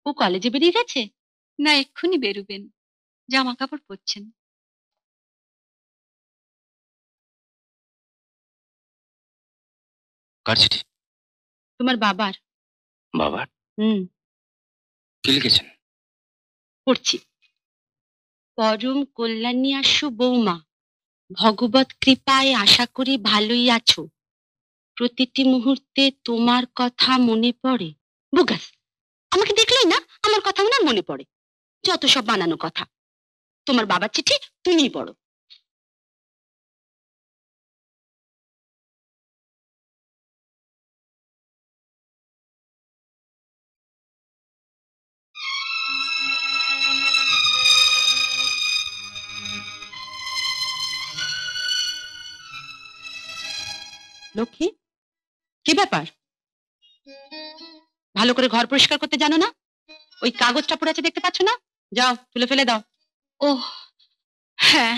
ও কলেজে বেরিয়ে গেছে? না এক্ষুনি বেরুবেন, জামা কাপড় পরছেন। কার চিঠি? তোমার বাবার। বাবার? হুম। কি লিখেছেন? পড়ছি। পরম কল্যাণী আশু বৌমা, ভগবত কৃপায় আশা করি ভালোই আছো। প্রতিটি মুহূর্তে তোমার কথা মনে পড়ে। বুগাস, আমাকে দেখলেই না আমার কথা মনে পড়ে। যত সব বানানো কথা। তোমার বাবার চিঠি তুমিই পড়ো। লক্ষ্মী, কি ব্যাপার? ভালো করে ঘর পরিষ্কার করতে জানো না? ওই কাগজটা পড়ে আছে দেখতে পাচ্ছ না? যাও তুলে ফেলে দাও। ও হ্যাঁ।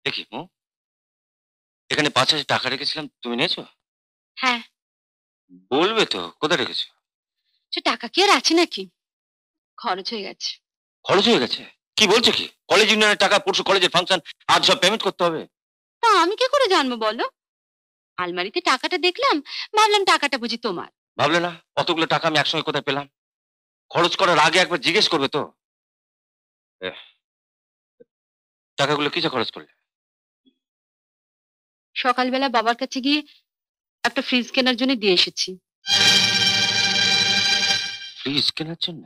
দেখি মো, এখানে 5,000 টাকা রেখেছিলাম, তুমি নিয়েছো? হ্যাঁ। বলবে তো কোথায় রেখেছো? সে টাকা কি আর আছে নাকি? খরচ হয়ে গেছে। খরচ হয়ে গেছে? কি বলছো কি? কলেজ ইউনিয়নের টাকা, পরশু কলেজের ফাংশন, আজ সব পেমেন্ট করতে হবে? তা আমি কি করে জানবো বলো? আলমারিতে টাকাটা দেখলাম, ভাবলাম টাকাটা বুঝি তোমার। ভাবলে না অতগুলো টাকা আমি একসঙ্গে কোথায় পেলাম? খরচ করার আগে একবার জিজ্ঞেস করবে তো। এহ, টাকাগুলো কিসে খরচ করলে? সকালবেলা বাবার কাছে গিয়ে একটা ফ্রিজ কেনার জন্য দিয়ে এসেছি। ফ্রিজ কেনার জন্য?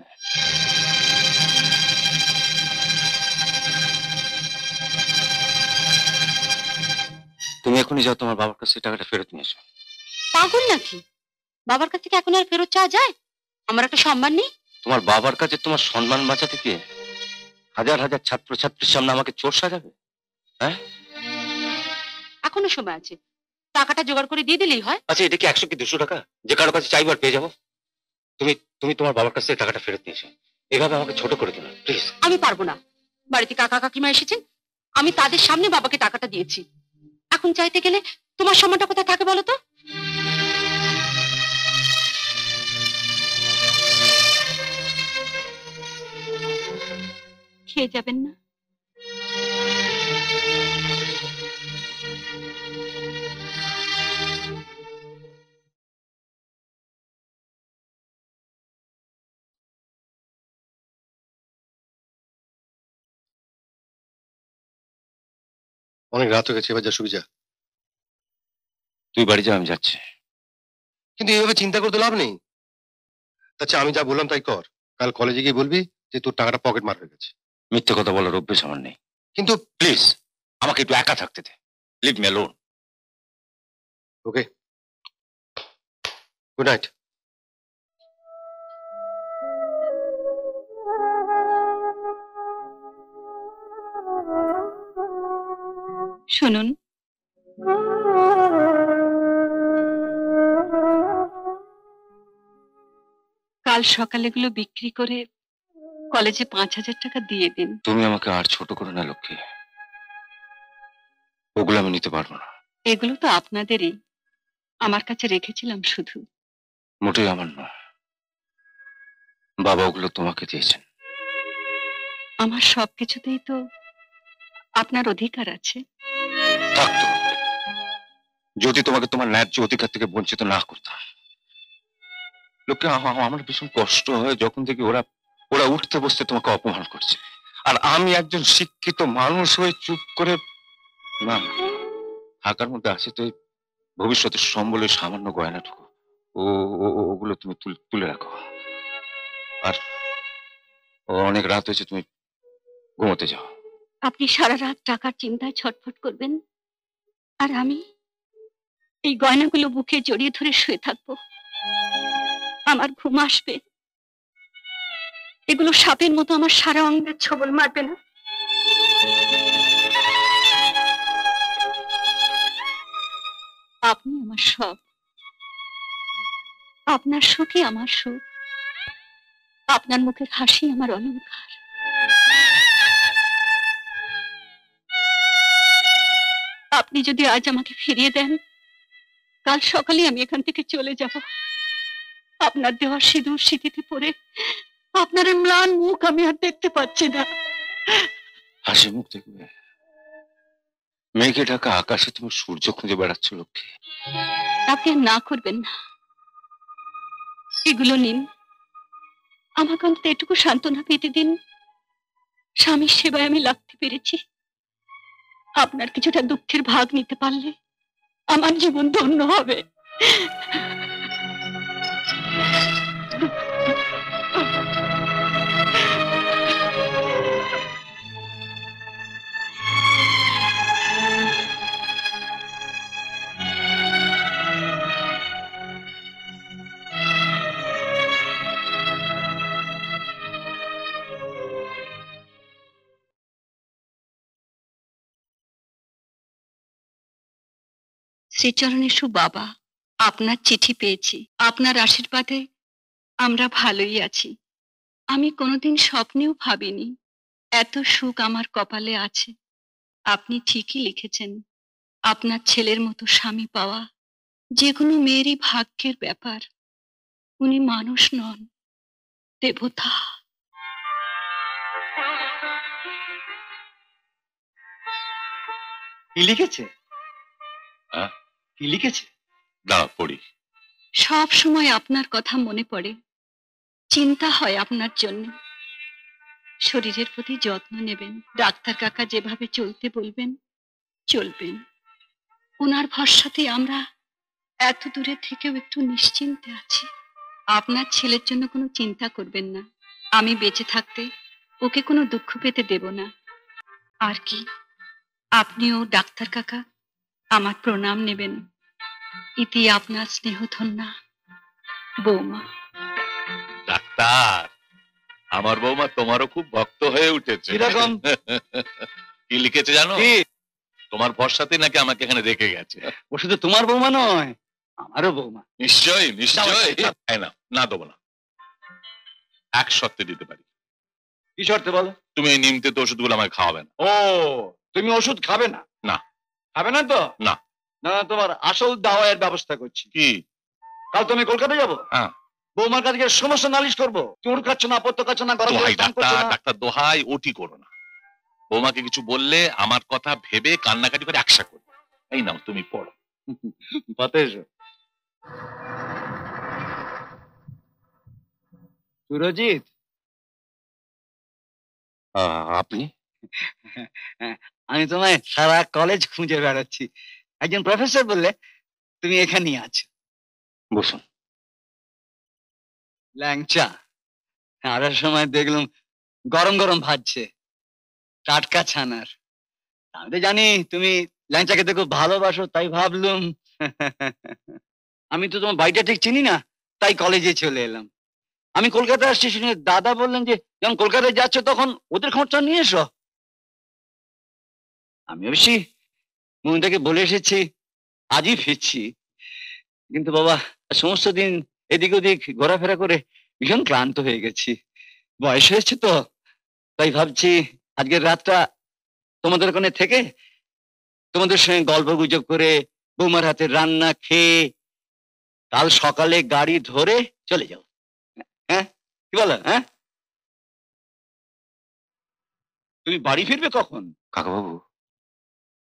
তুমি এখনই যাও, তোমার বাবার কাছে টাকাটা ফেরত নিয়ে এসো। পাগল নাকি? বাবার কাছ থেকে এখন আর ফেরত চাওয়া যায়? আমার একটা সম্মান নেই? তোমার বাবার কাছে তোমার সম্মান বাঁচাতে গিয়ে হাজার হাজার ছাত্র ছাত্রীর সামনে আমাকে চোর সাজাবে? হ্যাঁ? এখনো সময় আছে, টাকাটা জোগাড় করে দিয়ে দিলেই হয়। আচ্ছা, এটা কি 100 কি 200 টাকা যে কারো কাছে চাইবার পেয়ে যাবো? তুমি তুমি তোমার বাবার কাছ থেকে টাকাটা ফেরত নিয়ে এসো। এভাবে আমাকে ছোট করে দিও না প্লিজ। আমি পারবো না। বাড়িতে কাকা কাকিমা এসেছেন, আমি তাদের সামনে বাবাকে টাকাটা দিয়েছি। এখন চাইতে গেলে তোমার সম্মানটা কোথায় থাকে বলো তো? খেয়ে যাবেন না? অনেক রাত হয়ে গেছে, এবার যা সুবিধা। তুই বাড়ি যা, আমি যাচ্ছি। কিন্তু এইভাবে চিন্তা করতে লাভ নেই। আচ্ছা, আমি যা বললাম তাই কর। কাল কলেজে গিয়ে বলবি যে তোর টাকাটা পকেট মার হয়ে গেছে। মিথ্যে কথা বলার অভ্যেস আমার নেই। কিন্তু প্লিজ আমাকে একটু একা থাকতে দে। Leave me alone. Okay, good night. শুনুন, কাল সকালে এগুলো বিক্রি করে কলেজে 5,000 টাকা দিয়ে দিন। তুমি আমাকে আর ছোট করো না লক্ষ্মী, ওগুলো আমি নিতে পারবো না। এগুলো তো আপনাদেরই, আমার কাছে রেখেছিলাম শুধু। মোটেই আমার নয়, বাবা ওগুলো তোমাকে দিয়েছেন। আমার সবকিছুতেই তো আপনার অধিকার আছে। থাকতো যদি তোমাকে তোমার ন্যায্য অধিকার থেকে বঞ্চিত না করতাম। লোকে আমার ভীষণ কষ্ট হয় যখন থেকে ওরা ওরা উঠতে বসতে তোমাকে অপমান করছে, আর আমি একজন শিক্ষিত মানুষ হয়ে চুপ করে না থাকার মধ্যে আছে তো এই ভবিষ্যতের সম্বলের সামান্য গয়নাটুকু। ওগুলো তুমি তুলে রাখো। আর অনেক রাত হয়েছে, তুমি ঘুমোতে যাও। আপনি সারা রাত টাকার চিন্তায় ছটফট করবেন, আর আমি এই গয়নাগুলো বুকে জড়িয়ে ধরে শুয়ে থাকবো। আমার ঘুম আসবে, এগুলো সাপের মতো আমার সারা অঙ্গের ছবল মারবে না। আপনি আমার সব, আপনার সুখই আমার সুখ, আপনার মুখের হাসি আমার অলংকার। আপনি যদি আজ আমাকে ফিরিয়ে দেন, কাল সকালে আমি এখান থেকে চলে যাব। আপনার দেওয়া সিঁদুর স্মৃতিতে পড়ে আপনার এই ম্লান মুখ আমি আর দেখতে পাচ্ছি না। হাসি মুখ দেখবে, মেঘে ঢাকা আকাশে তুমি সূর্য খুঁজে বেড়াচ্ছ লক্ষ্মী। আপনি আর না করবেন না, এগুলো নিন। আমাকে অন্তত এটুকু সান্ত্বনা পেতে দিন, স্বামীর সেবায় আমি লাগতে পেরেছি। আপনার কিছুটা দুঃখের ভাগ নিতে পারলে আমার জীবন ধন্য হবে। শ্রীচরণেশু বাবা, আপনার চিঠি পেয়েছি। আপনার আশীর্বাদে আমরা ভালোই আছি। আমি কোনোদিন স্বপ্নেও ভাবিনি এত সুখ আমার কপালে আছে। আপনি ঠিকই লিখেছেন, আপনার ছেলের মতো স্বামী পাওয়া যে কোনো মেয়েরই ভাগ্যের ব্যাপার। উনি মানুষ নন, দেবতা। কি লিখেছে? হ্যাঁ? কি লিখেছে? দাঁড়া পড়ি। সব সময় আপনার কথা মনে পড়ে, চিন্তা হয় আপনার জন্য। শরীরের প্রতি যত্ন নেবেন, ডাক্তার কাকা যেভাবে চলতে বলবেন চলবেন। ওনার ভরসাতে আমরা এত দূরে থেকেও একটু নিশ্চিন্তে আছি। আপনার ছেলের জন্য কোনো চিন্তা করবেন না। আমি বেঁচে থাকতে ওকে কোনো দুঃখ পেতে দেব না। আর কি, আপনিও ডাক্তার কাকা আমার প্রণাম নেবেন। ইতি আপনার স্নেহধন্যা বৌমা। ডাক্তার, আমার বৌমা তোমারও খুব ভক্ত হয়ে উঠেছে। কিরকম? কি লিখেছে জানো? কি? তোমার ভরসাতে নাকি আমাকে এখানে রেখে গেছে। ও শুধু তোমার বৌমা নয়, আমারও বৌমা। নিশ্চয়ই নিশ্চয়ই। দাও, এই নাও, না দেবো না। এক শর্তে দিতে পারি। কি শর্তে বলো? তুমি এই নিমতে ওষুধগুলো আমাকে খাওয়াবে না। ও, তুমি ওষুধ খাবে না? না। খাবে না তো? না। না, তোমার আসল দাওয়ায়ের ব্যবস্থা করছি। কি? কাল তুমি কলকাতা যাবো। হ্যাঁ। বৌমার কাছে গিয়ে সমস্ত নালিশ করবো। চুর খাচ্ছ না, পত্র খাচ্ছ না, গরম দোহাই জলে স্নান করছো ডাক্তার, না। ডাক্তার দোহাই, ওটি করো না। বৌমাকে কিছু বললে আমার কথা ভেবে কান্নাকাটি করে একসা করবে। এই নাও, তুমি পড়ো। পথে এসো। সুরজিৎ, আপনি? আমি তোমায় সারা কলেজ খুঁজে বেড়াচ্ছি। একজন প্রফেসর বললে তুমি এখানেই আছো। বসুন। ল্যাংচা আসার সময় দেখলাম গরম গরম ভাজছে, টাটকা ছানার। আমি তো জানি তুমি ল্যাংচা খেতে খুব ভালোবাসো, তাই ভাবলুম। আমি তো তোমার বাড়িটা ঠিক চিনি না, তাই কলেজে চলে এলাম। আমি কলকাতা আসছি শুনে দাদা বললেন যে যখন কলকাতায় যাচ্ছ তখন ওদের খোঁজটা নিয়ে এসো। আমি অবশ্যই মনটাকে বলে এসেছি আজই ফিরছি, কিন্তু বাবা সমস্ত দিন এদিক ওদিক ঘোরাফেরা করে ভীষণ ক্লান্ত হয়ে গেছি। বয়স হয়েছে তো, তাই ভাবছি আজকের রাতটা তোমাদের ওখানে থেকে তোমাদের সঙ্গে গল্প গুজব করে বৌমার হাতের রান্না খেয়ে কাল সকালে গাড়ি ধরে চলে যাও। হ্যাঁ, কি বলো? হ্যাঁ, তুমি বাড়ি ফিরবে কখন? কাকাবাবু,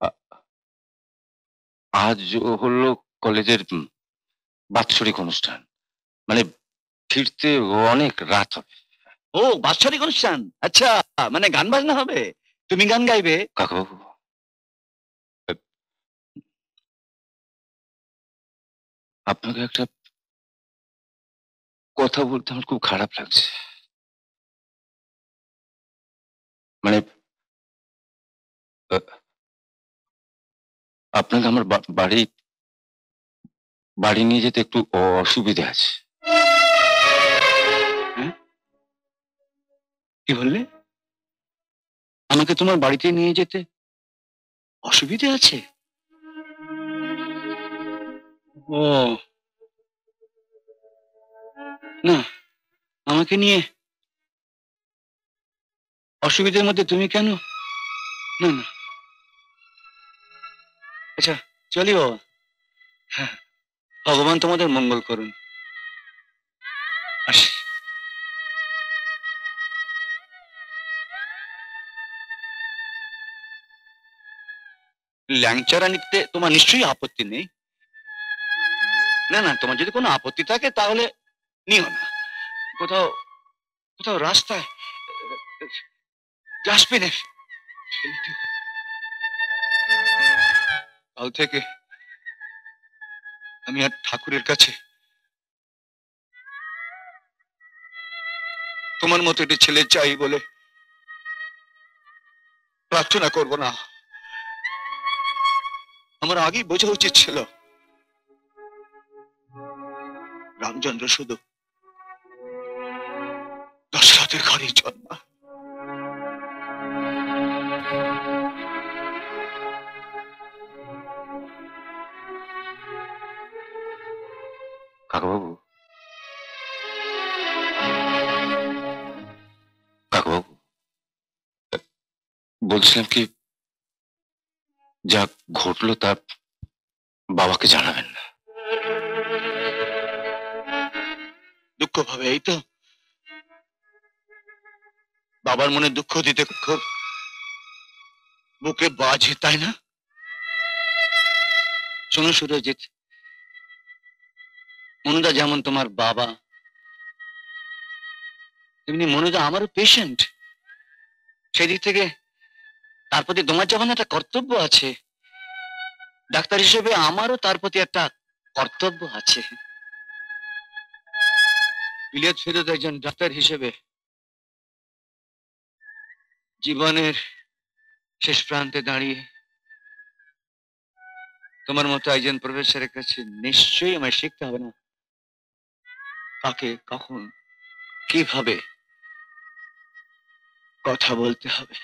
আ- আজ হলো কলেজের বাৎসরিক অনুষ্ঠান, মানে ফিরতে অনেক রাত হবে। ও, বাৎসরিক অনুষ্ঠান। আচ্ছা, মানে গান বাজনা হবে, তুমি গান গাইবে? কাকাবাবু, আপনাকে একটা কথা বলতে আমার খুব খারাপ লাগছে। মানে আ- আপনাকে আমার বাড়ি বাড়ি নিয়ে যেতে একটু অসুবিধা আছে। হ্যাঁ, কি বললে? আমাকে তোমার বাড়িতে নিয়ে যেতে অসুবিধা আছে? ও না, আমাকে নিয়ে অসুবিধার মধ্যে তুমি কেন? না না, আচ্ছা চলি বাবা। হ্যাঁ, ভগবান তোমাদের মঙ্গল করুন। আসি। ল্যাংচারা নিতে তোমার নিশ্চয়ই আপত্তি নেই? না না, তোমার যদি কোনো আপত্তি থাকে তাহলে নিও না। কোথাও কোথাও রাস্তায় ডাস্টবিনে ফেলে দিও। কাল থেকে আমি আর ঠাকুরের কাছে তোমার মতো একটি ছেলে চাই বলে প্রার্থনা করব না। আমার আগেই বোঝা উচিত ছিল রামচন্দ্র শুধু দশরথের ঘরেই জন্মা। কাকাবাবু, কাকাবাবু, বলছিলাম কি, যা ঘটলো তা বাবাকে জানাবেন না। দুঃখ ভাবে এই তো? বাবার মনে দুঃখ দিতে খুব বুকে বাজে, তাই না? শোনো সুরজিৎ, মনুদা যেমন তোমার বাবা, তেমনি মনুদা আমারও পেশেন্ট। সেদিক থেকে তার প্রতি তোমার যখন একটা কর্তব্য আছে, ডাক্তার হিসেবে আমারও তার প্রতি একটা কর্তব্য আছে। বিলেত ফেরত একজন ডাক্তার হিসেবে জীবনের শেষ প্রান্তে দাঁড়িয়ে তোমার মতো একজন প্রফেসরের কাছে নিশ্চয়ই আমায় শিখতে হবে না কাকে কখন কিভাবে কথা বলতে হবে।